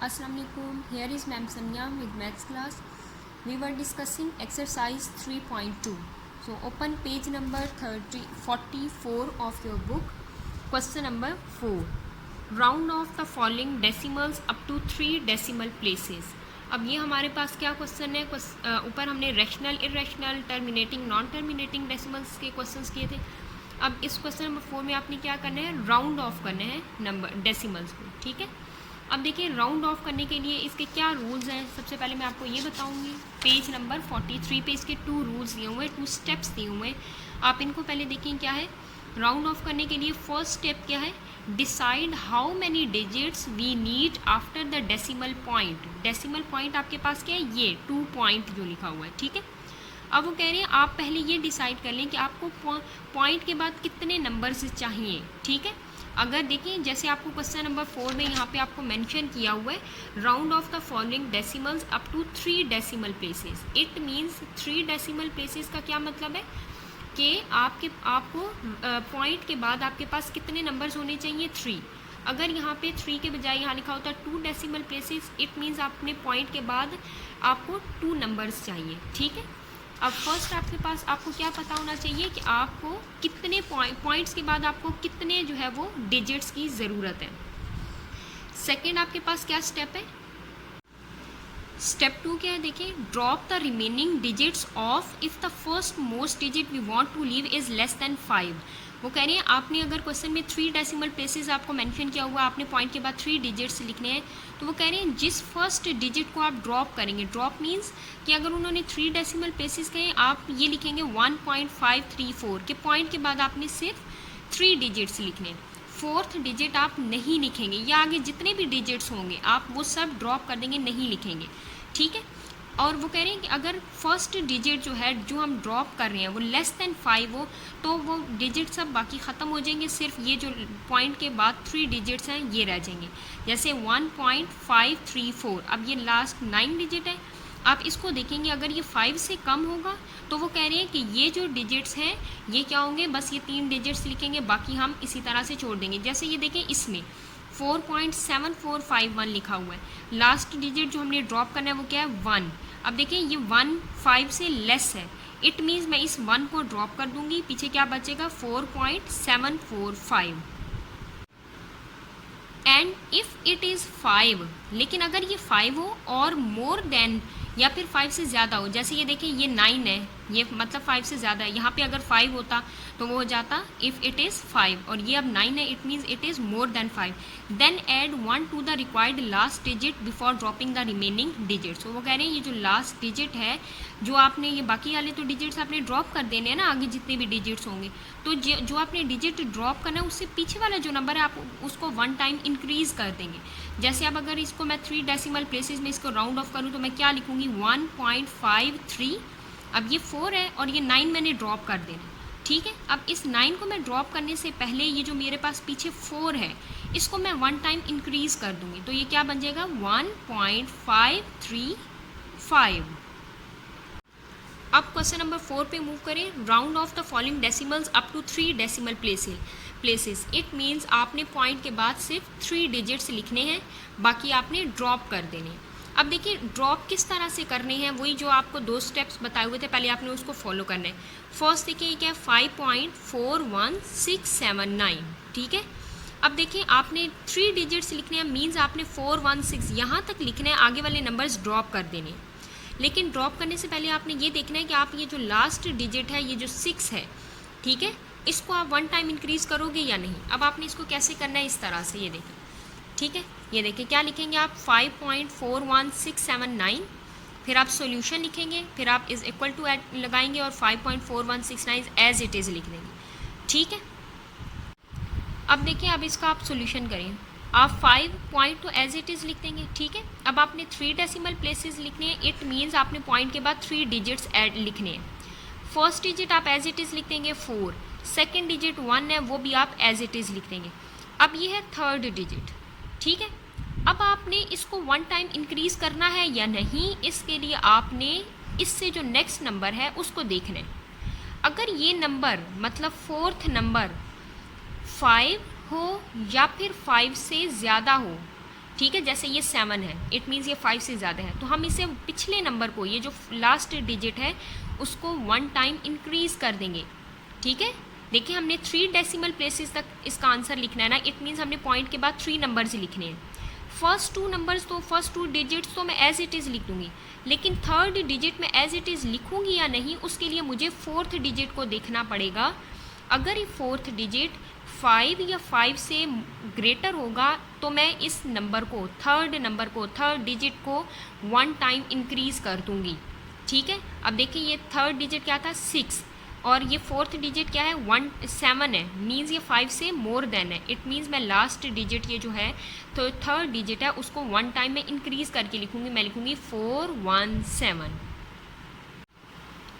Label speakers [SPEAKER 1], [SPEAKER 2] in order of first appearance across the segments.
[SPEAKER 1] Assalamu alaikum. Here is Ma'am Sanya with maths class. We were discussing exercise 3.2. So open page number 44 of your book. Question number 4. Round off the following decimals up to 3 decimal places. अब ये हमारे पास क्या question है, ऊपर हमने rational, irrational, terminating, non terminating decimals के questions किए थे. अब इस क्वेश्चन नंबर 4 में आपने क्या करना है, राउंड ऑफ करना है नंबर डेसिमल्स को. ठीक है. अब देखिए राउंड ऑफ करने के लिए इसके क्या रूल्स हैं. सबसे पहले मैं आपको ये बताऊंगी. पेज नंबर 43 पे इसके 2 रूल्स दिए हुए हैं, 2 स्टेप्स दिए हुए हैं. आप इनको पहले देखिए क्या है. राउंड ऑफ करने के लिए फर्स्ट स्टेप क्या है, decide how many digits we need after the decimal point. Decimal point आपके पास क्या है, ये 2 पॉइंट जो लिखा हुआ है. ठीक है. अब वो कह रहे हैं आप पहले ये डिसाइड कर लें कि आपको पॉइंट के बाद कितने नंबर्स चाहिए. ठीक है. अगर देखिए जैसे आपको क्वेश्चन नंबर 4 में यहाँ पे आपको मेंशन किया हुआ है, round off the following decimals up to 3 decimal places. It means 3 decimal places का क्या मतलब है कि आपको पॉइंट के बाद आपके पास कितने नंबर्स होने चाहिए, 3. अगर यहाँ पे 3 के बजाय यहाँ लिखा होता है 2 डेसिमल प्लेसेस, इट मीन्स आपने पॉइंट के बाद आपको 2 नंबर्स चाहिए. ठीक है. अब फर्स्ट आपके पास आपको क्या पता होना चाहिए कि आपको कितने पॉइंट्स के बाद आपको कितने जो है वो डिजिट्स की ज़रूरत है. सेकंड आपके पास क्या स्टेप है, स्टेप 2 क्या है, देखिए drop the remaining digits off if the first most digit we want to leave is less than 5. वो कह रहे हैं आपने अगर क्वेश्चन में 3 डेसिमल प्लेसेस आपको मेंशन किया हुआ, आपने पॉइंट के बाद 3 डिजिट्स लिखने हैं, तो वो कह रहे हैं जिस फर्स्ट डिजिट को आप ड्रॉप करेंगे, ड्रॉप मीन्स कि अगर उन्होंने 3 डेसिमल प्लेसेस कहे, आप ये लिखेंगे 1.534 के पॉइंट के बाद आपने सिर्फ 3 डिजिट्स लिखने. फोर्थ डिजिट आप नहीं लिखेंगे, या आगे जितने भी डिजिट्स होंगे आप वो सब ड्रॉप कर देंगे, नहीं लिखेंगे. ठीक है. और वो कह रहे हैं कि अगर फर्स्ट डिजिट जो है जो हम ड्रॉप कर रहे हैं वो लेस देन 5 हो, तो वो डिजिट सब बाकी ख़त्म हो जाएंगे, सिर्फ ये जो पॉइंट के बाद 3 डिजिट्स हैं ये रह जाएंगे. जैसे 1.534. अब ये लास्ट 9 डिजिट है, आप इसको देखेंगे अगर ये 5 से कम होगा तो वो कह रहे हैं कि ये जो डिजिट्स हैं ये क्या होंगे, बस ये 3 डिजिट्स लिखेंगे, बाकी हम इसी तरह से छोड़ देंगे. जैसे ये देखें इसमें 4.7451 लिखा हुआ है, लास्ट डिजिट जो हमने ड्रॉप करना है वो क्या है, 1. अब देखिए ये 1 5 से लेस है, इट मीन्स मैं इस 1 को ड्रॉप कर दूंगी, पीछे क्या बचेगा 4.745. एंड इफ़ इट इज़ 5, लेकिन अगर ये 5 हो और मोर देन या फिर 5 से ज़्यादा हो, जैसे ये देखिए ये 9 है, ये मतलब 5 से ज़्यादा है, यहाँ पे अगर 5 होता तो वो हो जाता इफ़ इट इज़ 5, और ये अब 9 है, it means it is more than 5. Then add 1 to the required last digit before dropping the remaining digits. वो कह रहे हैं ये जो लास्ट डिजिट है, जो आपने ये बाकी वाले तो डिजिट्स आपने ड्रॉप कर देने हैं ना, आगे जितने भी डिजिट्स होंगे, तो जो आपने डिजिट ड्रॉप करना है उससे पीछे वाला जो नंबर है आप उसको 1 टाइम इंक्रीज़ कर देंगे. जैसे अब अगर इसको मैं 3 डेसिमल प्लेसेस में इसको राउंड ऑफ करूँ तो मैं क्या लिखूँगी 1.53. अब ये 4 है और ये 9 मैंने ड्रॉप कर देना. ठीक है. अब इस 9 को मैं ड्रॉप करने से पहले ये जो मेरे पास पीछे 4 है इसको मैं 1 टाइम इंक्रीज़ कर दूँगी, तो ये क्या बन जाएगा 1.535. अब क्वेश्चन नंबर 4 पे मूव करें. Round off the following decimals up to 3 decimal places. It means आपने पॉइंट के बाद सिर्फ 3 डिजिट्स लिखने हैं, बाकी आपने ड्रॉप कर देने. अब देखिए ड्रॉप किस तरह से करने हैं, वही जो आपको 2 स्टेप्स बताए हुए थे, पहले आपने उसको फॉलो करना है. फर्स्ट देखिए क्या है 5.41679. ठीक है. अब देखिए आपने 3 डिजिट्स लिखने हैं, मीन्स आपने 416 यहाँ तक लिखना है, आगे वाले नंबर्स ड्रॉप कर देने. लेकिन ड्रॉप करने से पहले आपने ये देखना है कि आप ये जो लास्ट डिजिट है, ये जो 6 है, ठीक है, इसको आप 1 टाइम इंक्रीज़ करोगे या नहीं. अब आपने इसको कैसे करना है, इस तरह से ये देखें. ठीक है. ये देखिए क्या लिखेंगे आप 5.41679, फिर आप सॉल्यूशन लिखेंगे, फिर आप इज़ इक्वल टू एड लगाएंगे और 5.4169 एज इट इज़ लिख देंगे. ठीक है. अब देखिए अब इसका आप सॉल्यूशन करें, आप 5 पॉइंट तो एज इट इज़ लिख देंगे. ठीक है. अब आपने 3 डेसिमल प्लेसेस लिखने हैं, इट मीन्स आपने पॉइंट के बाद 3 डिजिट्स ऐड लिखने हैं. फर्स्ट डिजिट आप एज इट इज़ लिख देंगे 4, सेकेंड डिजिट 1 है, वो भी आप एज इट इज़ लिख देंगे. अब ये है थर्ड डिजिट. ठीक है. अब आपने इसको 1 टाइम इंक्रीज़ करना है या नहीं, इसके लिए आपने इससे जो नेक्स्ट नंबर है उसको देखना है. अगर ये नंबर मतलब फोर्थ नंबर 5 हो या फिर 5 से ज़्यादा हो, ठीक है। जैसे ये 7 है, इट मीन्स ये 5 से ज़्यादा है, तो हम इसे पिछले नंबर को, ये जो लास्ट डिजिट है उसको 1 टाइम इंक्रीज़ कर देंगे। ठीक है, देखिए हमने 3 डेसिमल प्लेसेस तक इसका आंसर लिखना है ना, इट मीन्स हमने पॉइंट के बाद 3 नंबर्स लिखने हैं। फर्स्ट 2 नंबर्स तो फर्स्ट 2 डिजिट्स तो मैं एज इट इज़ लिख दूँगी, लेकिन थर्ड डिजिट में एज इट इज़ लिखूँगी या नहीं, उसके लिए मुझे फोर्थ डिजिट को देखना पड़ेगा। अगर ये फोर्थ डिजिट 5 या 5 से ग्रेटर होगा तो मैं इस नंबर को, थर्ड डिजिट को 1 टाइम इंक्रीज़ कर दूँगी। ठीक है, अब देखिए ये थर्ड डिजिट क्या था 6, और ये फोर्थ डिजिट क्या है 7 है, मीन्स ये 5 से मोर देन है। इट मीन्स मैं लास्ट डिजिट ये जो है तो थर्ड डिजिट है उसको 1 टाइम में इंक्रीज़ करके लिखूँगी, मैं लिखूँगी 417।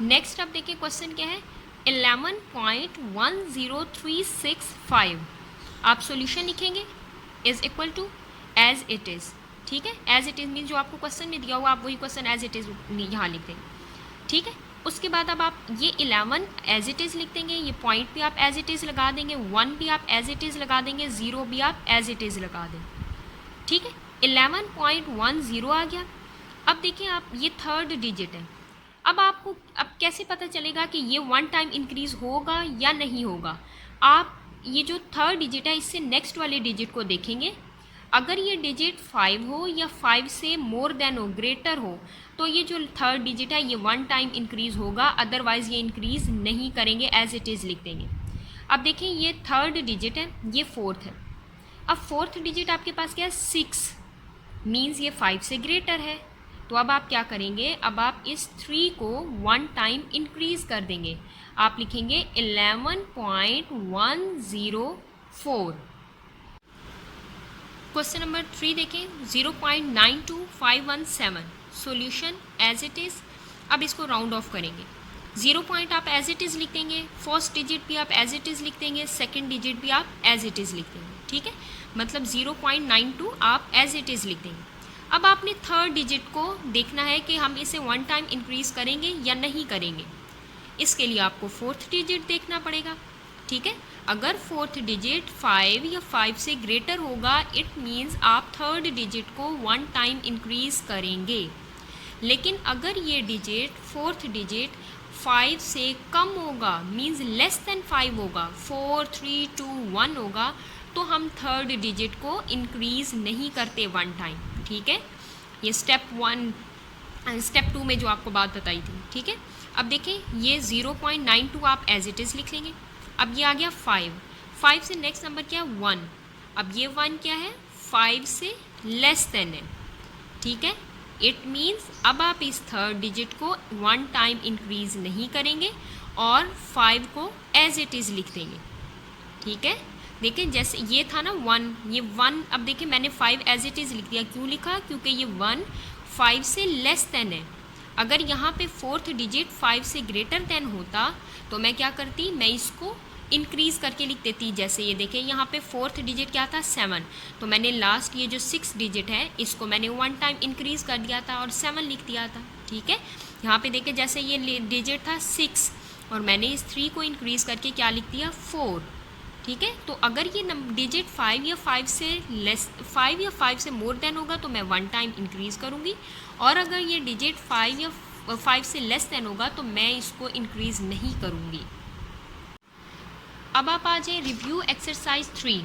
[SPEAKER 1] नेक्स्ट अब देखिए क्वेश्चन क्या है 11.10365। आप सॉल्यूशन लिखेंगे is equal to as it is. ठीक है, एज इट इज़ मीन्स जो आपको क्वेश्चन में दिया हुआ आप वही क्वेश्चन एज इट इज़ यहाँ लिख देंगे। ठीक है, उसके बाद अब आप ये 11 एज इट इज़ लिख देंगे, ये पॉइंट भी आप एज इट इज़ लगा देंगे, 1 भी आप एज इट इज़ लगा देंगे, 0 भी आप एज इट इज़ लगा देंगे। ठीक है, 11.10 आ गया। अब देखिए आप ये थर्ड डिजिट है, अब आपको अब कैसे पता चलेगा कि ये 1 टाइम इंक्रीज़ होगा या नहीं होगा। आप ये जो थर्ड डिजिट है इससे नेक्स्ट वाले डिजिट को देखेंगे, अगर ये डिजिट 5 हो या 5 से मोर देन हो, ग्रेटर हो, तो ये जो थर्ड डिजिट है ये 1 टाइम इंक्रीज़ होगा, अदरवाइज़ ये इंक्रीज़ नहीं करेंगे, एज इट इज़ लिख देंगे। अब देखिए ये थर्ड डिजिट है, ये फोर्थ है। अब फोर्थ डिजिट आपके पास क्या है 6, मीन्स ये 5 से ग्रेटर है, तो अब आप क्या करेंगे, अब आप इस 3 को 1 टाइम इंक्रीज़ कर देंगे, आप लिखेंगे 11.104। क्वेश्चन नंबर 3 देखें 0.92517, सॉल्यूशन एज इट इज़। अब इसको राउंड ऑफ करेंगे, 0 पॉइंट आप एज इट इज़ लिख देंगे, फर्स्ट डिजिट भी आप एज इट इज़ लिख देंगे, सेकंड डिजिट भी आप एज इट इज़ लिख देंगे। ठीक है, मतलब 0.92 आप एज इट इज़ लिख देंगे। अब आपने थर्ड डिजिट को देखना है कि हम इसे 1 टाइम इंक्रीज़ करेंगे या नहीं करेंगे, इसके लिए आपको फोर्थ डिजिट देखना पड़ेगा। ठीक है, अगर फोर्थ डिजिट 5 या 5 से ग्रेटर होगा, इट मीन्स आप थर्ड डिजिट को 1 टाइम इंक्रीज़ करेंगे। लेकिन अगर ये डिजिट फोर्थ डिजिट 5 से कम होगा, मीन्स लेस देन 5 होगा, 4 3 2 1 होगा, तो हम थर्ड डिजिट को इंक्रीज़ नहीं करते 1 टाइम। ठीक है, ये स्टेप 2 में जो आपको बात बताई थी। ठीक है, अब देखिए ये 0.92 आप एज इट इज़ लिख लेंगे। अब ये आ गया 5 से नेक्स्ट नंबर क्या है 1, अब ये 1 क्या है 5 से लेस देन है। ठीक है, इट मीन्स अब आप इस थर्ड डिजिट को 1 टाइम इंक्रीज़ नहीं करेंगे और 5 को एज इट इज़ लिख देंगे। ठीक है, देखिए जैसे ये था ना 1, ये 1, अब देखिए मैंने 5 एज इट इज़ लिख दिया, क्यों लिखा, क्योंकि ये 1 5 से लेस देन है। अगर यहाँ पे फोर्थ डिजिट 5 से ग्रेटर देन होता तो मैं क्या करती, मैं इसको इंक्रीज़ करके लिख देती। जैसे ये देखिए यहाँ पे फोर्थ डिजिट क्या था 7, तो मैंने लास्ट ये जो 6 डिजिट है इसको मैंने 1 टाइम इंक्रीज़ कर दिया था और 7 लिख दिया था। ठीक है, यहाँ पे देखिए जैसे ये डिजिट था 6 और मैंने इस 3 को इंक्रीज़ करके क्या लिख दिया 4। ठीक है, तो अगर ये डिजिट 5 या 5 से मोर देन होगा तो मैं 1 टाइम इंक्रीज़ करूँगी, और अगर ये डिजिट 5 या 5 से लेस देन होगा तो मैं इसको इंक्रीज़ नहीं करूँगी। अब आप आ जाए रिव्यू एक्सरसाइज 3।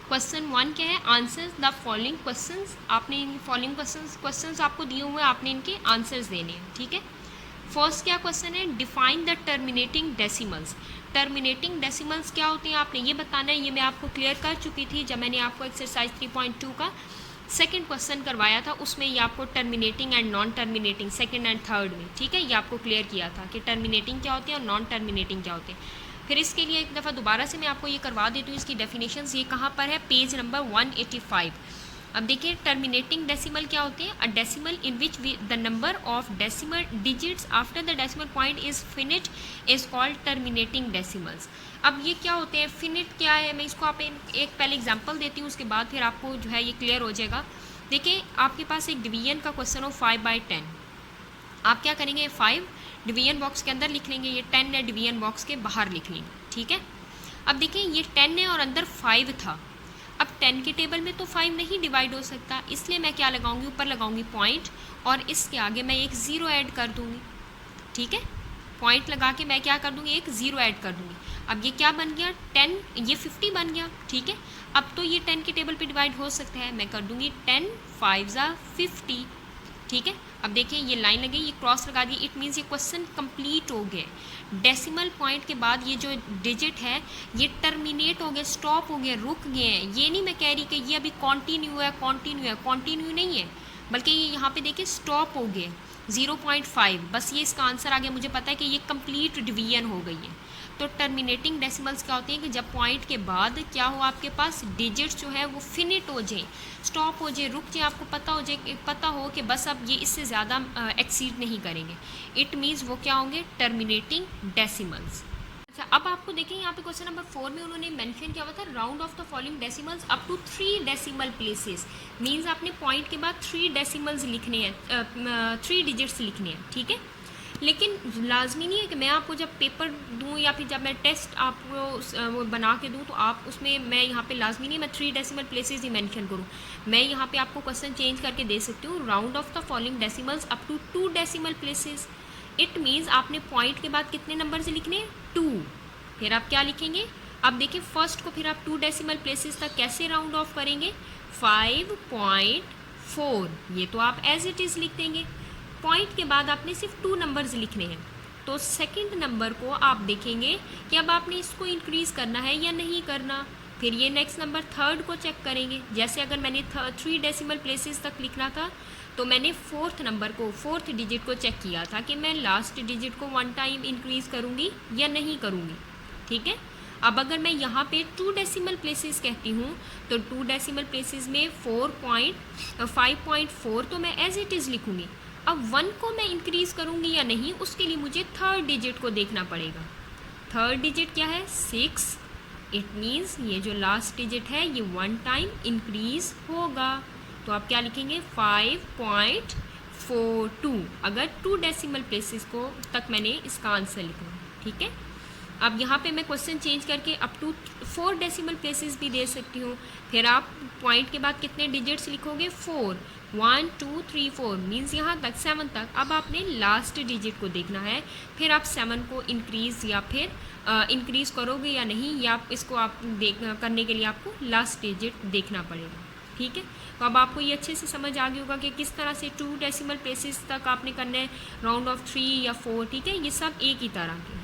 [SPEAKER 1] क्वेश्चन 1 क्या है, आंसर्स द फॉलोइंग क्वेश्चंस। आपने इन फॉलोइंग क्वेश्चंस आपको दिए हुए हैं, आपने इनके आंसर्स देने हैं। ठीक है, फर्स्ट क्या क्वेश्चन है, define the terminating decimals. Terminating decimals क्या होते हैं आपने ये बताना है, ये मैं आपको क्लियर कर चुकी थी जब मैंने आपको एक्सरसाइज 3.2 का सेकंड क्वेश्चन करवाया था, उसमें ये आपको terminating and non terminating second and third में, ठीक है, ये आपको क्लियर किया था कि टर्मिनेटिंग क्या होते हैं और नॉन टर्मिनेटिंग क्या होते हैं। फिर इसके लिए एक दफ़ा दोबारा से मैं आपको ये करवा देती हूँ, इसकी डेफिनेशंस ये कहाँ पर है, पेज नंबर 185। अब देखिए टर्मिनेटिंग डेसिमल क्या होते हैं, a decimal in which the number of decimal digits after the decimal point is finite is called terminating decimals. अब ये क्या होते हैं, फिनिट क्या है, मैं इसको आप एक पहले एग्जांपल देती हूँ, उसके बाद फिर आपको जो है ये क्लियर हो जाएगा। देखिए आपके पास एक डिवीजन का क्वेश्चन हो 5/10, आप क्या करेंगे 5 डिवीजन बॉक्स के अंदर लिख लेंगे, ये 10 है डिवीजन बॉक्स के बाहर लिख लेंगे। ठीक है, अब देखिए ये 10 है और अंदर 5 था, अब 10 के टेबल में तो 5 नहीं डिवाइड हो सकता, इसलिए मैं क्या लगाऊंगी, ऊपर लगाऊंगी पॉइंट और इसके आगे मैं एक ज़ीरो ऐड कर दूंगी। ठीक है, पॉइंट लगा के मैं क्या कर दूंगी, एक ज़ीरो ऐड कर दूंगी। अब ये क्या बन गया 10, ये 50 बन गया। ठीक है, अब तो ये 10 के टेबल पे डिवाइड हो सकता है, मैं कर दूंगी 10 5 ज़ा 50। ठीक है, अब देखिए ये लाइन लगी, ये क्रॉस लगा दी, इट मीन्स ये क्वेश्चन कंप्लीट हो गया। डेसिमल पॉइंट के बाद ये जो डिजिट है ये टर्मिनेट हो गया, स्टॉप हो गया, रुक गए हैं। ये नहीं मैं कह रही कि ये अभी कॉन्टिन्यू है, कॉन्टिन्यू नहीं है, बल्कि ये यहाँ पे देखिए स्टॉप हो गए 0.5। बस ये इसका आंसर आ गया, मुझे पता है कि ये कंप्लीट डिवीजन हो गई है। तो टर्मिनेटिंग डेसिमल्स क्या होते हैं कि जब पॉइंट के बाद क्या हो, आपके पास डिजिट्स जो है वो फिनिट हो जाए, स्टॉप हो जाए, रुक जाए, आपको पता हो कि बस अब ये इससे ज़्यादा एक्सीड नहीं करेंगे, इट मीन्स वो क्या होंगे, टर्मिनेटिंग डेसिमल्स। अच्छा, अब आपको देखें यहाँ पे क्वेश्चन नंबर 4 में उन्होंने मेंशन किया हुआ था round off the following decimals up to 3 decimal places. Means आपने पॉइंट के बाद 3 डेसिमल्स लिखने हैं, 3 डिजिट्स लिखने हैं। ठीक है, लेकिन लाजमी नहीं है कि मैं आपको जब पेपर दूं या फिर जब मैं टेस्ट आपको वो बना के दूं तो आप उसमें, मैं यहाँ पे लाजमी नहीं मैं 3 डेसिमल प्लेसेस ही मेंशन करूँ। मैं यहाँ पे आपको क्वेश्चन चेंज करके दे सकती हूँ, round off the following decimals up to 2 decimal places. It means आपने पॉइंट के बाद कितने नंबर से लिखने हैं, 2। फिर आप क्या लिखेंगे, अब देखिए फर्स्ट को फिर आप 2 डेसिमल प्लेसेस तक कैसे राउंड ऑफ करेंगे, 5.4, ये तो आप एज इट इज़ लिख देंगे। पॉइंट के बाद आपने सिर्फ 2 नंबर्स लिखने हैं, तो सेकंड नंबर को आप देखेंगे कि अब आपने इसको इंक्रीज़ करना है या नहीं करना। फिर ये नेक्स्ट नंबर थर्ड को चेक करेंगे। जैसे अगर मैंने 3 डेसिमल प्लेसेस तक लिखना था तो मैंने फोर्थ नंबर को, फोर्थ डिजिट को चेक किया था कि मैं लास्ट डिजिट को 1 टाइम इंक्रीज़ करूँगी या नहीं करूँगी। ठीक है, अब अगर मैं यहाँ पे 2 डेसिमल प्लेसेस कहती हूँ तो 2 डेसिमल प्लेसेस में 5.4 तो मैं एज इट इज़ लिखूँगी। अब 1 को मैं इंक्रीज़ करूँगी या नहीं, उसके लिए मुझे थर्ड डिजिट को देखना पड़ेगा। थर्ड डिजिट क्या है, 6। इट मीन्स ये जो लास्ट डिजिट है ये 1 टाइम इंक्रीज़ होगा, तो आप क्या लिखेंगे, 5.42। अगर 2 डेसिमल प्लेसेस को तक मैंने इसका आंसर लिखा। ठीक है, अब यहाँ पे मैं क्वेश्चन चेंज करके अप टू 4 डेसिमल प्लेसेस भी दे सकती हूँ। फिर आप पॉइंट के बाद कितने डिजिट्स लिखोगे, 4, 1 2 3 4 मीन्स यहाँ तक 7 तक। अब आपने लास्ट डिजिट को देखना है, फिर आप 7 को इंक्रीज़ या फिर इंक्रीज़ करोगे या नहीं, या इसको आप करने के लिए आपको लास्ट डिजिट देखना पड़ेगा। ठीक है, तो अब आपको ये अच्छे से समझ आ गया होगा कि किस तरह से 2 डेसिमल प्लेसेस तक आपने करना है, राउंड ऑफ 3 या 4। ठीक है, ये सब एक ही तरह के हैं।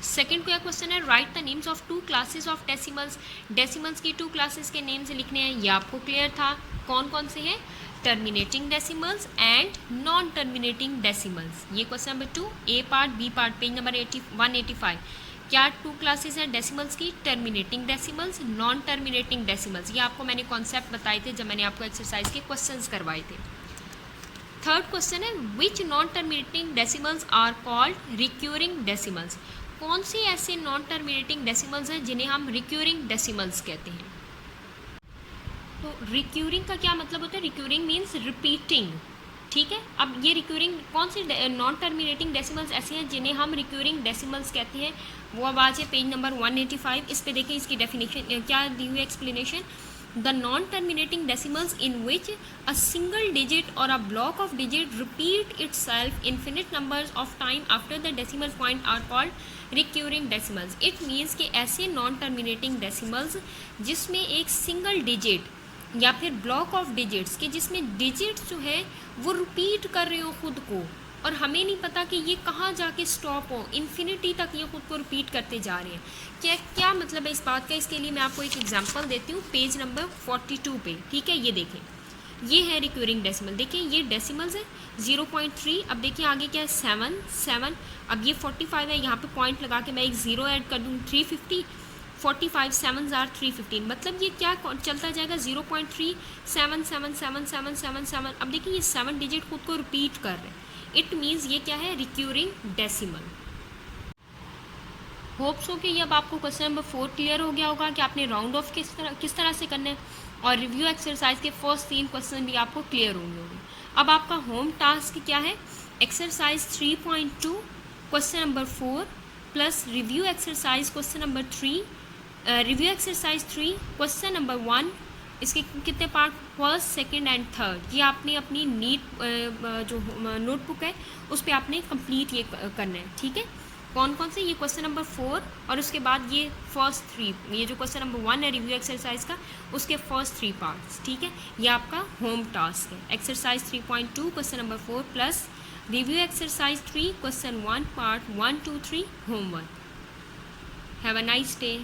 [SPEAKER 1] सेकंड क्या क्वेश्चन है, right the names of 2 classes of decimals. Decimals की 2 क्लासेस के नेम्स लिखने हैं, ये आपको क्लियर था। कौन कौन से हैं, terminating decimals and non terminating decimals. ये question number 2, A part B part, page number 185। क्या 2 क्लासेस हैं डेसिमल्स की, terminating decimals, non terminating decimals. ये आपको मैंने कॉन्सेप्ट बताए थे जब मैंने आपको एक्सरसाइज के क्वेश्चंस करवाए थे। थर्ड क्वेश्चन है, which non terminating decimals are called recurring decimals. कौन से ऐसे नॉन टर्मिनेटिंग डेसिमल्स हैं जिन्हें हम रिक्यूरिंग डेसिमल्स कहते हैं। तो रिक्यूरिंग का क्या मतलब होता है, रिक्यूरिंग मीन्स रिपीटिंग। ठीक है, अब ये रिक्यूरिंग कौन से नॉन टर्मिनेटिंग डेसिमल्स ऐसे हैं जिन्हें हम रिक्यूरिंग डेसिमल्स कहते हैं, वो अब आज है पेज नंबर 185। इस पे देखिए इसकी डेफिनेशन क्या दी हुई, explanation. The non-terminating decimals in which a single digit or a block of digit repeat itself infinite numbers of time after the decimal point are called recurring decimals. It means कि ऐसे non-terminating decimals जिसमें एक single digit या फिर block of digits के जिसमें digits जो है वो repeat कर रहे हो खुद को, और हमें नहीं पता कि ये कहाँ जाके स्टॉप हो, इन्फिनिटी तक ये खुद को रिपीट करते जा रहे हैं। क्या मतलब है इस बात का, इसके लिए मैं आपको एक एग्जांपल देती हूँ पेज नंबर 42 पे। ठीक है, ये देखें, ये है रिक्यूरिंग डेसिमल। देखिए ये डेसिमल्स है 0.3। अब देखिए आगे क्या है, 7। अब ये 45 है, यहाँ पे पॉइंट लगा के मैं एक ज़ीरो ऐड कर दूँ, 350। 45 7 आर 315, मतलब ये क्या चलता जाएगा, 0.3 7 7 7 7 7 7। अब देखिए ये 7 डिजिट खुद को रिपीट कर रहे हैं, इट मीन्स ये क्या है, रिक्यूरिंग डेसिमल। होप्स हो कि ये अब आपको क्वेश्चन नंबर 4 क्लियर हो गया होगा कि आपने राउंड ऑफ किस तरह से करना है, और रिव्यू एक्सरसाइज के फर्स्ट 3 क्वेश्चन भी आपको क्लियर होंगे। अब आपका होम टास्क क्या है, exercise 3.2 question number 4 plus review exercise question number 3 review exercise 3 question number 1, इसके कितने part, first, second and third, ये आपने अपनी नीट जो नोटबुक है उस पर आपने कंप्लीट ये करना है, ठीक है। कौन कौन से, ये क्वेश्चन नंबर 4 और उसके बाद ये फर्स्ट 3, ये जो क्वेश्चन नंबर 1 है रिव्यू एक्सरसाइज का उसके फर्स्ट 3 पार्ट्स, ठीक है। ये आपका होम टास्क है। Exercise 3.2 question number 4 plus review exercise 3 question 1 part 1, 2, 3 homework. Have a nice day.